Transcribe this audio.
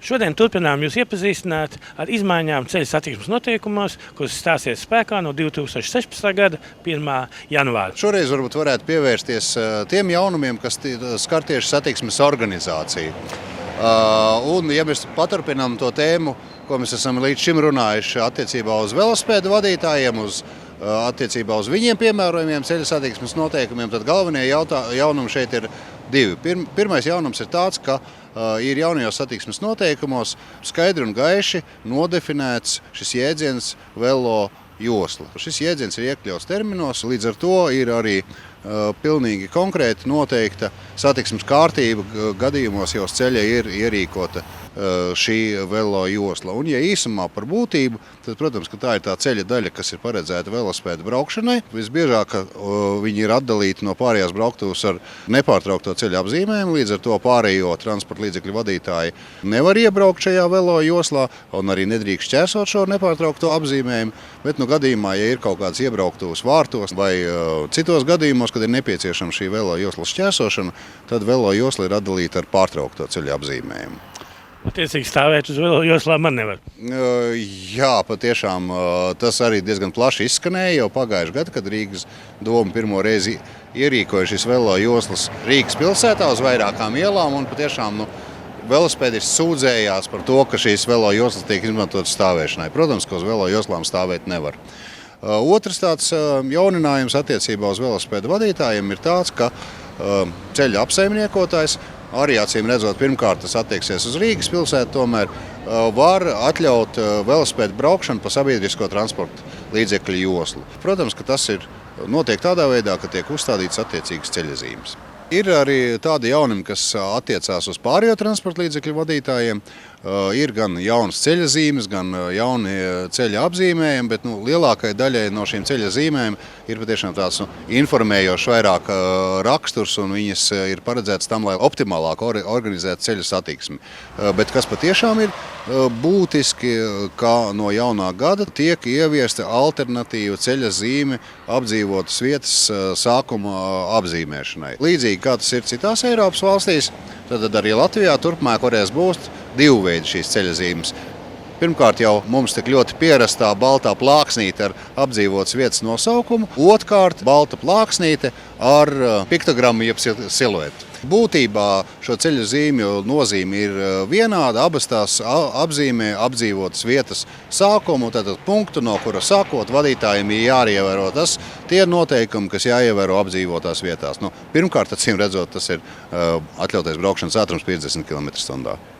Šodien turpinām jūs iepazīstināt ar izmaiņām ceļu satiksmes noteikumos, kuras stāsies spēkā no 2016. gada 1. janvāra. Šoreiz varētu pievērsties tiem jaunumiem, kas skar tieši satiksmes organizāciju. Un, ja mēs paturpinām to tēmu, ko mēs esam līdz šim runājuši attiecībā uz velosipēdu vadītājiem, attiecībā uz viņiem piemērojumiem ceļu satiksmes noteikumiem, tad galvenie jaunumi šeit ir divi. Pirmais jaunums ir tāds, ka ir jaunajos satiksmes noteikumos skaidri un gaiši nodefinēts šis jēdziens velo josla. Šis jēdziens ir iekļauts terminos, līdz ar to ir arī pilnīgi konkrēti noteikta satiksmes kārtība gadījumos, ja uz ceļa ir ierīkota šī velo josla. Un, ja īsumā par būtību, tad, protams, ka tā ir tā ceļa daļa, kas ir paredzēta velosipēdu braukšanai. Visbiežāk viņi ir atdalīti no pārējās brauktuvas ar nepārtraukto ceļa apzīmējumu, līdz ar to pārējo transporta līdzekļu vadītāji nevar iebraukt šajā velo joslā un arī nedrīkst šķērsot šo nepārtraukto apzīmējumu, bet gadījumā, ja ir kaut kāds iebrauktuvas vārtos vai citos gadījumos, kad ir nepieciešama šī velo joslas šķērsošana, tad velo josla ir atdalīta ar pārtraukto ceļa apzīmējumu. Attiecīgi stāvēt uz velo joslām man nevar. Jā, patiešām tas arī diezgan plaši izskanēja jau pagājušajā gadā, kad Rīgas doma pirmo reizi ierīkoja šīs velo joslas Rīgas pilsētā uz vairākām ielām, un patiešām velosipēdisti sūdzējās par to, ka šīs velo joslas tiek izmantotas stāvēšanai. Protams, ka uz velo joslām stāvēt nevar. Otrs tāds jauninājums attiecībā uz velosipēdu vadītājiem ir tāds, ka ceļa apsaimniekotājs, arī acīm redzot, pirmkārt tas attieksies uz Rīgas pilsētu, tomēr var atļaut velosipēdu braukšanu pa sabiedrisko transporta līdzekļu joslu. Protams, ka tas notiek tādā veidā, ka tiek uzstādīts attiecīgas ceļazīmes. Ir arī tādi jaunumi, kas attiecās uz pārējo transporta līdzekļu vadītājiem. Ir gan jaunas ceļazīmes, gan jauni ceļa apzīmējumi, bet lielākai daļai no šīm ceļazīmēm ir patiešām tāds informējošs vairāk raksturs, un viņas ir paredzētas tam, lai optimālāk organizētu ceļu satiksmi. Bet kas patiešām ir būtiski, kā no jaunā gada tiek ieviesta alternatīva ceļazīme apdzīvotas vietas sākuma apzīmēšanai. Līdzīgi kā tas ir citās Eiropas valstīs, tad arī Latvijā turpmāk varēs būt divu veidu šīs ceļazīmes. Pirmkārt jau mums tik ļoti pierastā baltā plāksnīte ar apdzīvotas vietas nosaukumu, otrkārt balta plāksnīte ar piktogrammu jeb siluetu. Būtībā šo ceļu zīmju nozīme ir vienāda, abas tās apzīmē apdzīvotas vietas sākumu, tātad punktu, no kura sākot vadītājiem ir jāievēro tie noteikumi, kas jāievēro apdzīvotās vietās. Pirmkārt, acīm redzot, tas ir atļautais braukšanas ātrums 50 km/h.